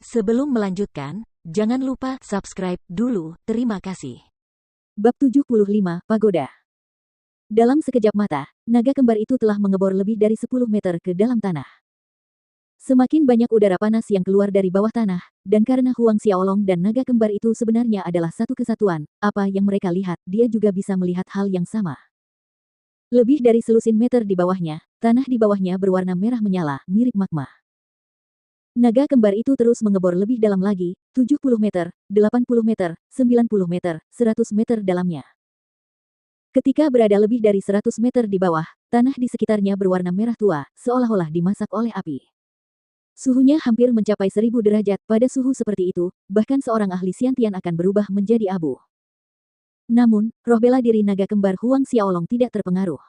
Sebelum melanjutkan, jangan lupa subscribe dulu, terima kasih. Bab 75, Pagoda. Dalam sekejap mata, naga kembar itu telah mengebor lebih dari 10 meter ke dalam tanah. Semakin banyak udara panas yang keluar dari bawah tanah, dan karena Huang Xiaolong dan naga kembar itu sebenarnya adalah satu kesatuan, apa yang mereka lihat, dia juga bisa melihat hal yang sama. Lebih dari selusin meter di bawahnya, tanah di bawahnya berwarna merah menyala, mirip magma. Naga kembar itu terus mengebor lebih dalam lagi, 70 meter, 80 meter, 90 meter, 100 meter dalamnya. Ketika berada lebih dari 100 meter di bawah, tanah di sekitarnya berwarna merah tua, seolah-olah dimasak oleh api. Suhunya hampir mencapai 1000 derajat. Pada suhu seperti itu, bahkan seorang ahli Xiantian akan berubah menjadi abu. Namun, roh bela diri naga kembar Huang Xiaolong tidak terpengaruh.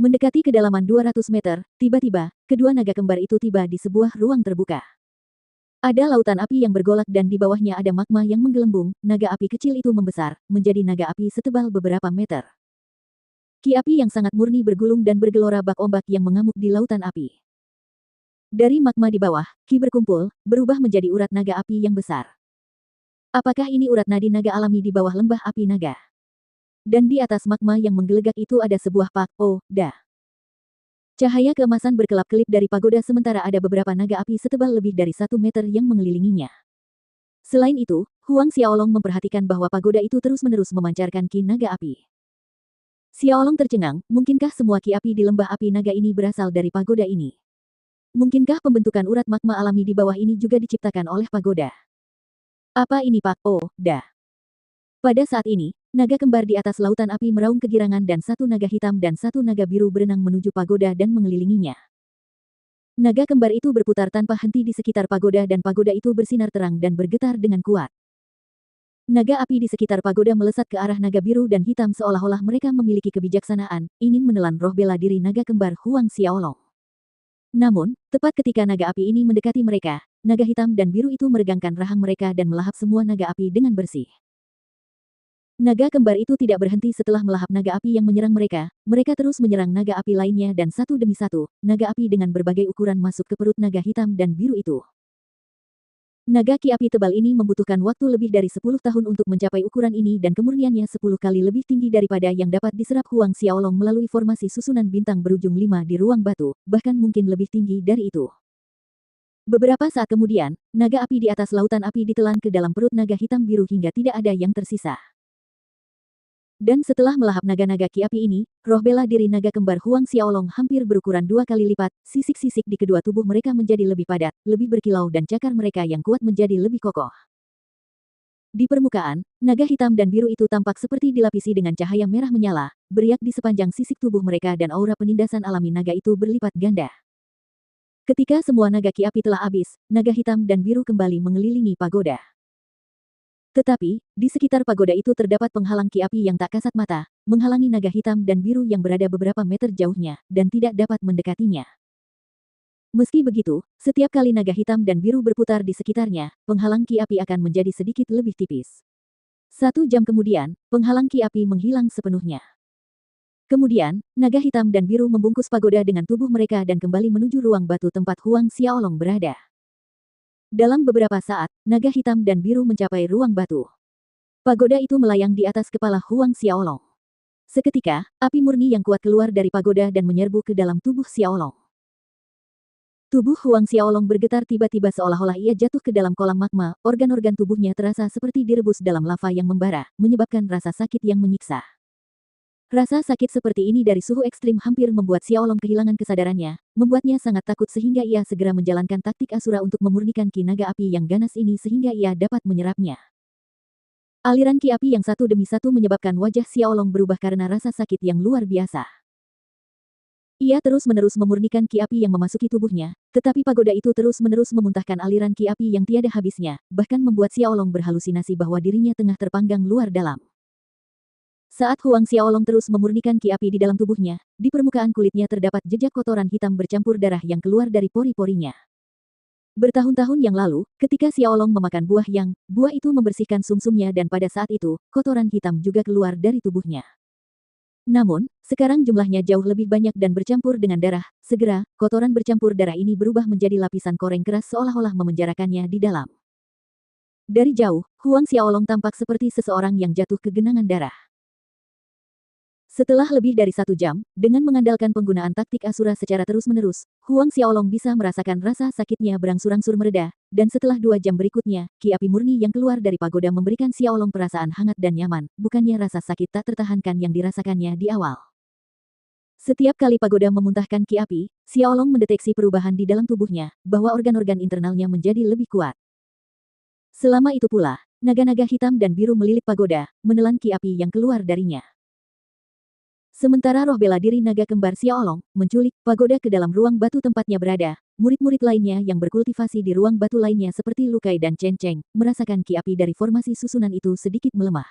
Mendekati kedalaman 200 meter, tiba-tiba, kedua naga kembar itu tiba di sebuah ruang terbuka. Ada lautan api yang bergolak dan di bawahnya ada magma yang menggelembung. Naga api kecil itu membesar, menjadi naga api setebal beberapa meter. Ki api yang sangat murni bergulung dan bergelora bak ombak yang mengamuk di lautan api. Dari magma di bawah, ki berkumpul, berubah menjadi urat naga api yang besar. Apakah ini urat nadi naga alami di bawah lembah api naga? Dan di atas magma yang menggelegak itu ada sebuah pagoda. Cahaya keemasan berkelap-kelip dari pagoda sementara ada beberapa naga api setebal lebih dari 1 meter yang mengelilinginya. Selain itu, Huang Xiaolong memperhatikan bahwa pagoda itu terus-menerus memancarkan ki naga api. Xiaolong tercengang, mungkinkah semua ki api di lembah api naga ini berasal dari pagoda ini? Mungkinkah pembentukan urat magma alami di bawah ini juga diciptakan oleh pagoda? Apa ini pagoda? Pada saat ini, naga kembar di atas lautan api meraung kegirangan dan satu naga hitam dan satu naga biru berenang menuju pagoda dan mengelilinginya. Naga kembar itu berputar tanpa henti di sekitar pagoda dan pagoda itu bersinar terang dan bergetar dengan kuat. Naga api di sekitar pagoda melesat ke arah naga biru dan hitam seolah-olah mereka memiliki kebijaksanaan, ingin menelan roh bela diri naga kembar Huang Xiaolong. Namun, tepat ketika naga api ini mendekati mereka, naga hitam dan biru itu meregangkan rahang mereka dan melahap semua naga api dengan bersih. Naga kembar itu tidak berhenti setelah melahap naga api yang menyerang mereka. Mereka terus menyerang naga api lainnya dan satu demi satu, naga api dengan berbagai ukuran masuk ke perut naga hitam dan biru itu. Naga ki api tebal ini membutuhkan waktu lebih dari 10 tahun untuk mencapai ukuran ini dan kemurniannya 10 kali lebih tinggi daripada yang dapat diserap Huang Xiaolong melalui formasi susunan bintang berujung 5 di ruang batu, bahkan mungkin lebih tinggi dari itu. Beberapa saat kemudian, naga api di atas lautan api ditelan ke dalam perut naga hitam biru hingga tidak ada yang tersisa. Dan setelah melahap naga-naga ki api ini, roh bela diri naga kembar Huang Xiaolong hampir berukuran 2 kali lipat, sisik-sisik di kedua tubuh mereka menjadi lebih padat, lebih berkilau dan cakar mereka yang kuat menjadi lebih kokoh. Di permukaan, naga hitam dan biru itu tampak seperti dilapisi dengan cahaya merah menyala, beriak di sepanjang sisik tubuh mereka dan aura penindasan alami naga itu berlipat ganda. Ketika semua naga ki api telah habis, naga hitam dan biru kembali mengelilingi pagoda. Tetapi, di sekitar pagoda itu terdapat penghalang ki api yang tak kasat mata, menghalangi naga hitam dan biru yang berada beberapa meter jauhnya, dan tidak dapat mendekatinya. Meski begitu, setiap kali naga hitam dan biru berputar di sekitarnya, penghalang ki api akan menjadi sedikit lebih tipis. 1 jam kemudian, penghalang ki api menghilang sepenuhnya. Kemudian, naga hitam dan biru membungkus pagoda dengan tubuh mereka dan kembali menuju ruang batu tempat Huang Xiaolong berada. Dalam beberapa saat, naga hitam dan biru mencapai ruang batu. Pagoda itu melayang di atas kepala Huang Xiaolong. Seketika, api murni yang kuat keluar dari pagoda dan menyerbu ke dalam tubuh Xiaolong. Tubuh Huang Xiaolong bergetar tiba-tiba seolah-olah ia jatuh ke dalam kolam magma, organ-organ tubuhnya terasa seperti direbus dalam lava yang membara, menyebabkan rasa sakit yang menyiksa. Rasa sakit seperti ini dari suhu ekstrim hampir membuat Xiaolong kehilangan kesadarannya, membuatnya sangat takut sehingga ia segera menjalankan taktik Asura untuk memurnikan ki naga api yang ganas ini sehingga ia dapat menyerapnya. Aliran ki api yang satu demi satu menyebabkan wajah Xiaolong berubah karena rasa sakit yang luar biasa. Ia terus-menerus memurnikan ki api yang memasuki tubuhnya, tetapi pagoda itu terus-menerus memuntahkan aliran ki api yang tiada habisnya, bahkan membuat Xiaolong berhalusinasi bahwa dirinya tengah terpanggang luar dalam. Saat Huang Xiaolong terus memurnikan ki api di dalam tubuhnya, di permukaan kulitnya terdapat jejak kotoran hitam bercampur darah yang keluar dari pori-porinya. Bertahun-tahun yang lalu, ketika Xiaolong memakan buah itu membersihkan sumsumnya dan pada saat itu, kotoran hitam juga keluar dari tubuhnya. Namun, sekarang jumlahnya jauh lebih banyak dan bercampur dengan darah. Segera, kotoran bercampur darah ini berubah menjadi lapisan koreng keras seolah-olah memenjarakannya di dalam. Dari jauh, Huang Xiaolong tampak seperti seseorang yang jatuh ke genangan darah. Setelah lebih dari 1 jam, dengan mengandalkan penggunaan taktik Asura secara terus-menerus, Huang Xiaolong bisa merasakan rasa sakitnya berangsur-angsur mereda, dan setelah 2 jam berikutnya, ki api murni yang keluar dari pagoda memberikan Xiaolong perasaan hangat dan nyaman, bukannya rasa sakit tak tertahankan yang dirasakannya di awal. Setiap kali pagoda memuntahkan ki api, Xiaolong mendeteksi perubahan di dalam tubuhnya, bahwa organ-organ internalnya menjadi lebih kuat. Selama itu pula, naga-naga hitam dan biru melilit pagoda, menelan ki api yang keluar darinya. Sementara roh bela diri naga kembar Xiaolong menculik pagoda ke dalam ruang batu tempatnya berada, murid-murid lainnya yang berkultivasi di ruang batu lainnya seperti Lu Kai dan Chen Cheng, merasakan ki api dari formasi susunan itu sedikit melemah.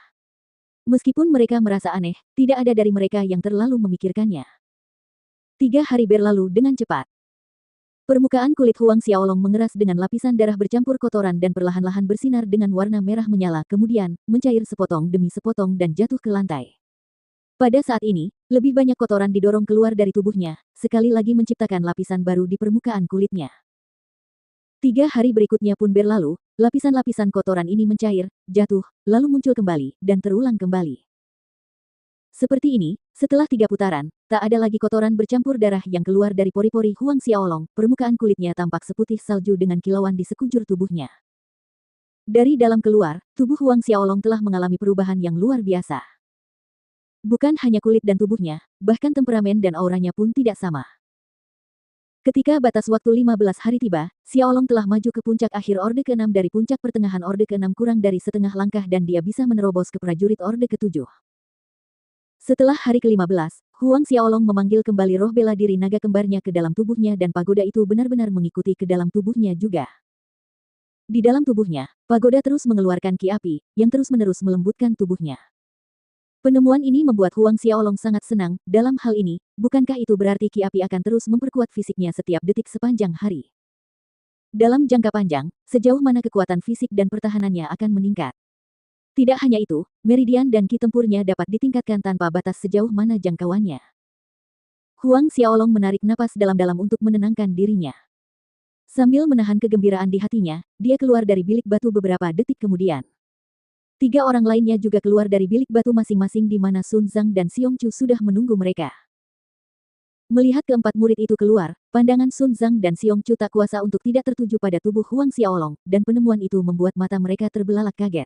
Meskipun mereka merasa aneh, tidak ada dari mereka yang terlalu memikirkannya. 3 hari berlalu dengan cepat. Permukaan kulit Huang Xiaolong mengeras dengan lapisan darah bercampur kotoran dan perlahan-lahan bersinar dengan warna merah menyala, kemudian mencair sepotong demi sepotong dan jatuh ke lantai. Pada saat ini, lebih banyak kotoran didorong keluar dari tubuhnya, sekali lagi menciptakan lapisan baru di permukaan kulitnya. 3 hari berikutnya pun berlalu, lapisan-lapisan kotoran ini mencair, jatuh, lalu muncul kembali, dan terulang kembali. Seperti ini, setelah 3 putaran, tak ada lagi kotoran bercampur darah yang keluar dari pori-pori Huang Xiaolong, permukaan kulitnya tampak seputih salju dengan kilauan di sekujur tubuhnya. Dari dalam keluar, tubuh Huang Xiaolong telah mengalami perubahan yang luar biasa. Bukan hanya kulit dan tubuhnya, bahkan temperamen dan auranya pun tidak sama. Ketika batas waktu 15 hari tiba, Xiaolong telah maju ke puncak akhir Orde ke-6 dari puncak pertengahan Orde ke-6 kurang dari setengah langkah dan dia bisa menerobos ke prajurit Orde ke-7. Setelah hari ke-15, Huang Xiaolong memanggil kembali roh bela diri naga kembarnya ke dalam tubuhnya dan pagoda itu benar-benar mengikuti ke dalam tubuhnya juga. Di dalam tubuhnya, pagoda terus mengeluarkan ki api, yang terus-menerus melembutkan tubuhnya. Penemuan ini membuat Huang Xiaolong sangat senang. Dalam hal ini, bukankah itu berarti ki api akan terus memperkuat fisiknya setiap detik sepanjang hari? Dalam jangka panjang, sejauh mana kekuatan fisik dan pertahanannya akan meningkat? Tidak hanya itu, meridian dan ki tempurnya dapat ditingkatkan tanpa batas sejauh mana jangkauannya. Huang Xiaolong menarik napas dalam-dalam untuk menenangkan dirinya. Sambil menahan kegembiraan di hatinya, dia keluar dari bilik batu beberapa detik kemudian. 3 orang lainnya juga keluar dari bilik batu masing-masing di mana Sun Zhang dan Xiong Chu sudah menunggu mereka. Melihat keempat murid itu keluar, pandangan Sun Zhang dan Xiong Chu tak kuasa untuk tidak tertuju pada tubuh Huang Xiaolong, dan penemuan itu membuat mata mereka terbelalak kaget.